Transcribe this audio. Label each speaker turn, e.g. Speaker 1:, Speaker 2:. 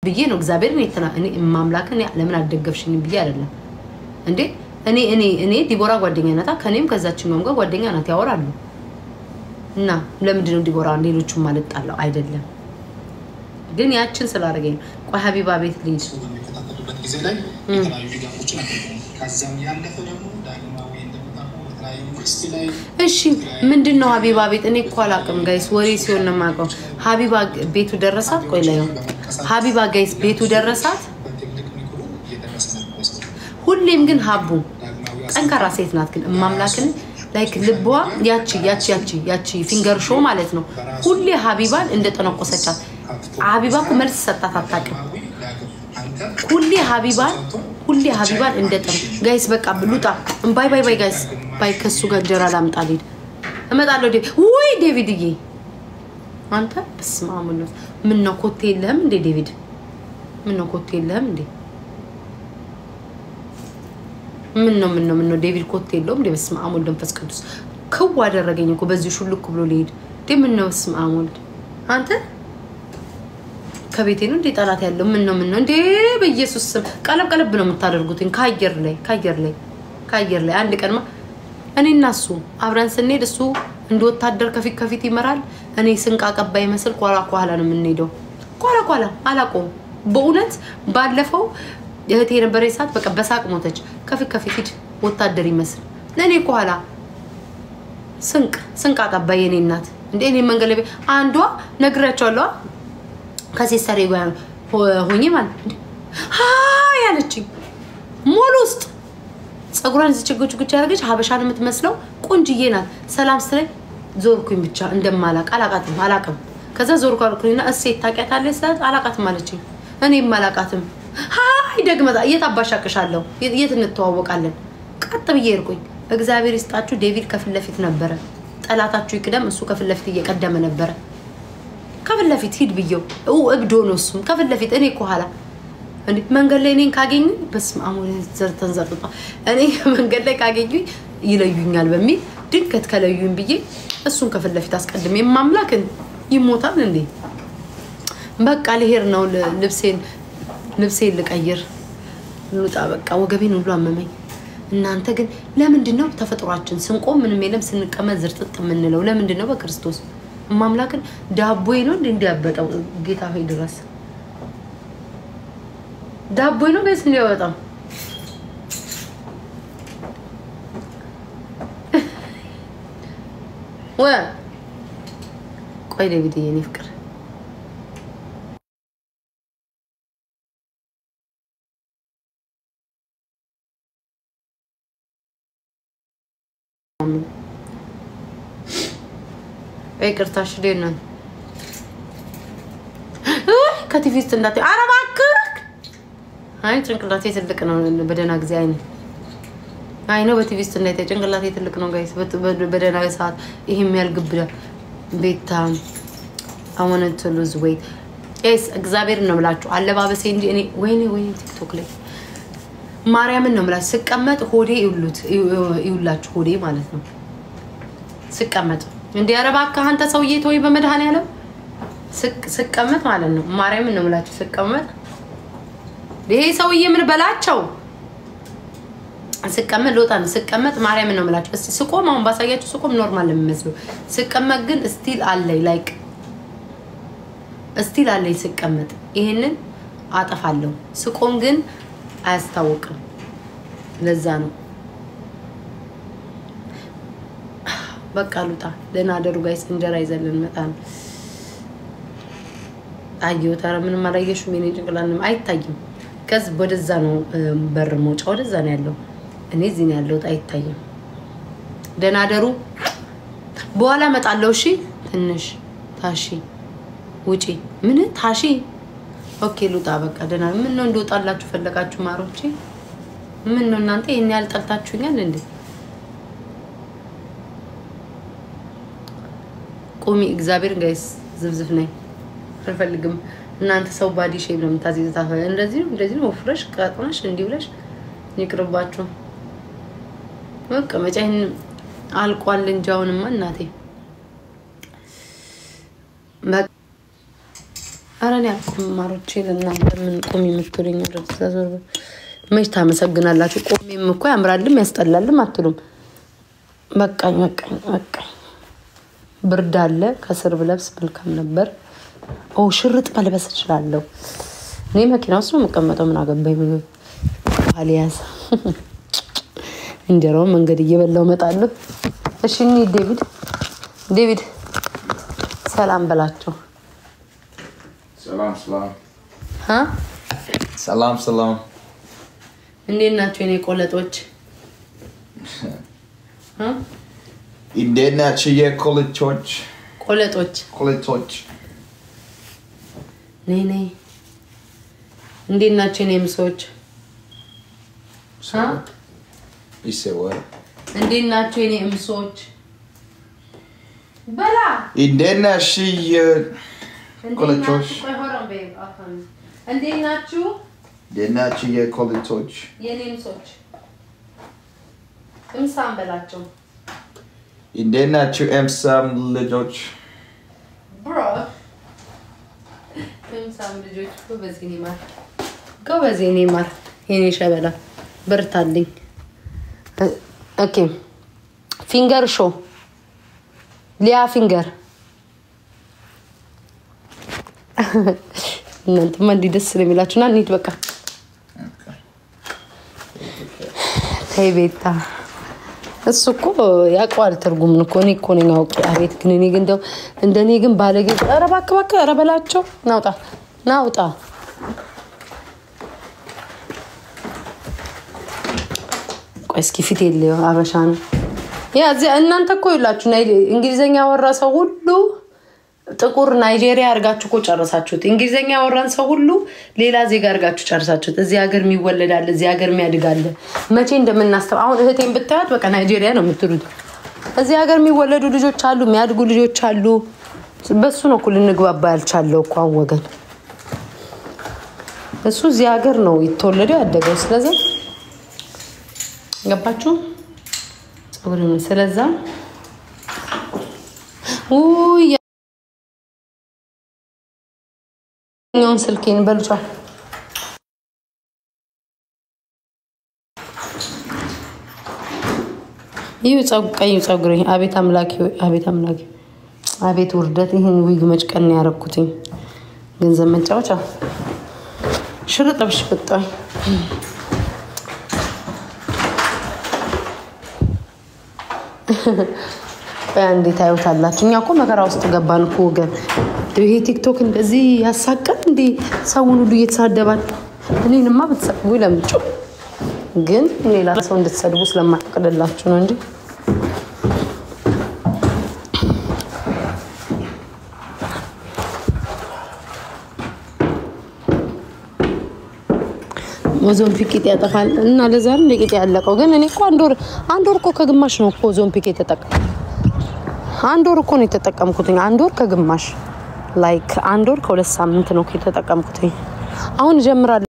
Speaker 1: ብዬ ነው እግዚአብሔር እኔ ማምላክን ለምን አደገፍሽኝ ብዬ አይደለም እንዴ እኔ ዲቦራ ጓደኛ ናታ ከኔም ከዛችኛውም ጋር ጓደኛ ናት ያወራሉ እና ለምንድን ነው ዲቦራ ሌሎቹም ማለት ጣለው አይደለም ግን ያችን ስላረገኝ ቆይ ሀቢባ ቤት ልጅ
Speaker 2: ከተተተበት ጊዜ ላይ የተለያዩ ድጋፎችን አድርገን ከዛም ያለፈ ደግሞ ዳግማዊ እንደምታውቁ የተለያዩ ክርስቲ ላይ
Speaker 1: እሺ ምንድነው ሀቢባ ቤት እኔ እኮ አላውቅም ጋይስ ወሬ ሲሆን ነው የማውቀው ሀቢባ ቤቱ ደረሳት ቆይ ላይ ሀቢባ ጋይስ ቤቱ ደረሳት ሁሌም ግን ሀቡ ጠንካራ ሴት ናት ግን ማምላክን ላይክ ልቧ ያቺ ፊንገር ሾ ማለት ነው ሁሌ ሀቢባን እንደተነቆሰቻት ሀቢባ እኮ መልስ ሰጣት አታውቅም ሁሌ ሀቢባን እንደጠም ጋይስ በቃ ብሉጣ ባይ ጋይስ ባይ ከሱ ጋር ጀራ ላምጣልኝ እመጣለሁ ወይ ዴቪድዬ አንተ በስማሙ ነው ምን ነው ኮቴ የለህም እንዴ ዴቪድ ምን ነው ኮቴ የለህም እንዴ ምን ነው ዴቪድ ኮቴ የለውም እንዴ በስማሙ ደንፈስ ቅዱስ ከው አደረገኝ እኮ በዚህ ሹልክ ብሎ ሊሄድ ምን ነው በስማሙ አንተ ከቤቴ ነው እንዴ ጣላት ያለው ምን ነው እንዴ በኢየሱስ ስም ቀለብ ነው የምታደርጉት ካየር ላይ አንድ ቀንማ እኔና እሱ አብረን ስንሄድ እሱ እንደ ወታደር ከፊት ይመራል እኔ ስንቅ አቀባይ መስል ቋላ ነው የምንሄደው ቋላ አላቆም በእውነት ባለፈው እህቴ ነበር ይሳት በቃ በሳቅ ሞተች ከፊት ሂድ ወታደር ይመስል ለኔ ቋላ ስንቅ አቀባይ የኔ እናት እንዴ እኔ መንገለቤ አንዷ ነግራቸዋለሁ ከሲስተሬ ጋር ሆኜ ማለት ያለችኝ ሞል ውስጥ ጸጉራን ዝጭጉጭ ያደረገች ሀበሻን የምትመስለው ቆንጅዬ ናት ሰላም ስለኝ ዞርኩኝ ብቻ እንደማላቅ አላቃትም ከዛ ዞርኩ አልኩኝና እሴት ታውቂያታለሽ ስላት አላቃትም አለችኝ እኔም አላቃትም ደግመታ እየታባሻቀሻለሁ የት እንተዋወቃለን ቀጥ ብዬ እርኩኝ እግዚአብሔር ይስጣችሁ ዴቪድ ከፊት ለፊት ነበር ጠላታችሁ ይቅደም እሱ ከፊት ለፊት እየቀደመ ነበር ከፊት ለፊት ሂድ ብየው እብዶ ነው እሱ ከፊት ለፊት እኔ ከኋላ እንዴ መንገድ ላይ እኔን ካገኙ በስማሙ ተንዘርጣ እኔ መንገድ ላይ ካገኙ ይለዩኛል በሚል ድንከት ከለዩኝ ብዬ እሱን ከፊት ለፊት አስቀድሜ ማምላክን ይሞታል እንዴ በቃ ልሄር ነው ልብሴን ልቀይር ልውጣ በቃ ወገቤን ሁሉ አመመኝ እናንተ ግን ለምንድን ነው ተፈጥሯችን ስንቆም ምንም የለም ስንቀመጥ ዝርጥጥ ምንለው ለምንድን ነው በክርስቶስ ማምላክን ዳቦዬ ነው እንዲያበጣው ጌታ ሆይ ድረስ ዳቦዬ ነው ጋይስ እንዲያወጣው ቆይ ዴቪድ የኔ ፍቅር ይቅርታሽ ደና ከቲቪስት እንዳት አረባክ አይ ጭንቅላቴ ትልቅ ነው በደና ጊዜ አይ ነው በቲቪስት እንዳት ጭንቅላቴ ትልቅ ነው ጋይስ በደና ሰዓት ይሄም ያልግብዳ ቤታ I wanted to lose weight yes እግዚአብሔር ነው ብላችሁ አለባበሴ እንጂ እኔ ወይኔ ቲክቶክ ላይ ማርያምን ነው ብላችሁ ስቀመጥ ሆዴ ይውላችሁ ሆዴ ማለት ነው ስቀመጥ እንዴ አረባካ አንተ ሰውዬ ተወይ በመድሃን ያለው ስቀመጥ ማለት ነው ማርያምን ነው ብላችሁ ስቀመጥ ይሄ ሰውዬ ምን በላቸው ስቀመጥ ሎጣን ስቀመጥ ማርያምን ነው ብላችሁ እስቲ ስቆም አሁን ባሳያችሁ ስቆም ኖርማል ለሚመስለው ስቀመጥ ግን ስቲል አለኝ ላይክ ስቲል አለኝ ስቀመጥ ይሄንን አጠፋለሁ ስቆም ግን አያስታውቅም ለዛ ነው በቃ ሉጣ ደና አደሩ ጋይስ እንጀራ ይዘልን መጣን አየው ታረ ምንም አላየሽም የኔ ጭንቅላንም አይታይም ከዝ ወደዛ ነው በር ሞጫ ወደዛ ነው ያለው እኔ እዚህ ነው ያለው አይታይም ደና አደሩ በኋላ መጣለው እሺ ትንሽ ታሺ ውጪ ምን ታሺ ኦኬ ሉጣ በቃ ደና ምን ነው እንደወጣላችሁ ፈለጋችሁ ማሮቼ ምን ነው እናንተ ይሄን ያልጠልታችሁኛል እንዴ ቆሚ እግዚአብሔር ጋይስ ዝብዝፍ ነኝ አልፈልግም እናንተ ሰው ባዲ ሼፕ ነው የምታዚዛታ እንደዚህ ነው ፍሬሽ ካጥናሽ እንዲህ ብለሽ ይቅርባችሁ በቃ መጫን አልቋል እንጃውንማ እናቴ አራን ያልኩም ማሮቼ ለእናንተ ምን ቆም የምትሉኝ ተዛዞር መች ታመሰግናላችሁ ቆሜም እኮ ያምራልም ያስጠላልም አትሉም በቃኝ ብርድ አለ ከስር ብለብስ መልካም ነበር ሽርጥ መልበስ እችላለሁ እኔ መኪና ውስጥ ነው መቀመጠው ምን አገባኝ አሊያስ እንጀራው መንገድ እየበላው መጣለሁ እሺ እኔ ዴቪድ ሰላም በላቸው
Speaker 3: ሰላም
Speaker 1: እንዴት ናችሁ የኔ ቆለጦች
Speaker 3: እንዴት ናችሁ ቆለጦች
Speaker 1: ነይ እንዴት ናችሁ የኔ ምሶች
Speaker 3: ይሰዋል
Speaker 1: እንዴት ናችሁ የኔ ምሶች በላ
Speaker 3: እንዴት ናችሁ ቆለጦች
Speaker 1: እንዴት ናችሁ
Speaker 3: ቆለጦች
Speaker 1: የኔ ምሶች እምሳም በላቸው
Speaker 3: እንዴት ናችሁ እምሳም ልጆች
Speaker 1: bro እምሳም ልጆች ጎበዝ ኔማር የኔ ሸበላ በርታልኝ ኦኬ ፊንገር ሾ ሊያ ፊንገር እናንተ ማን ዲደስ ስለሚላችሁና እንሂድ በቃ ቤታ እሱ እኮ ያቋል ትርጉም ነው ኮኔ ነው አቤት ግን እኔ ግን እንደኔ ግን ባለጌ አረባከባከ አረበላቸው ናውጣ ቆስኪ ፊት የለው አበሻን እናንተ እኮ ይላችሁ እንግሊዘኛ ወራ ሰው ሁሉ ጥቁር ናይጄሪያ አርጋችሁ እኮ ጨርሳችሁት እንግሊዘኛ ወራን ሰው ሁሉ ሌላ ዜጋ አርጋችሁ ጨርሳችሁት እዚህ ሀገር የሚወለዳል እዚህ ሀገር የሚያድጋል መቼ እንደምናስተው አሁን እህቴን ብታያት በቃ ናይጄሪያ ነው የምትሉት እዚህ ሀገር የሚወለዱ ልጆች አሉ የሚያድጉ ልጆች አሉ በሱ ነው ኩል እንግባባ ያልቻለው እኮ ወገን እሱ እዚህ ሀገር ነው የተወለደው ያደገው ስለዚህ ገባችሁ ጸጉሩን ስለዛ ኛውን ስልኬን በልቻ ቀዩ ጸጉሬ አቤት አምላኪ አቤት ውርደት ይሄን ዊግ መጭቀን ያረኩትኝ ገንዘብ መጫወቻ ሽርጥብሽ በጣይ በአንዴ ታዩታላችሁ እኛ እኮ መከራ ውስጥ ገባን እኮ ወገን ይሄ ቲክቶክ እንደዚህ ያሳቀን እንዴ ሰውን ሁሉ እየተሳደባል እኔንማ በተሰብው ለምጩ ግን ሌላ ሰው እንድትሰድቡ ስለማትቀደላችሁ ነው እንጂ ዞምፒክ ያጠፋል እና ለዛም ለቂጥ ያለቀው ግን እኔ እኮ አንድ ወር እኮ ከግማሽ ነው እኮ ዞምፒክ የተጠቀመው አንድ ወር እኮ ነው የተጠቀምኩት አንድ ወር ከግማሽ ላይክ አንድ ወር ከሁለት ሳምንት ነው የተጠቀምኩት አሁን ጀምራለሁ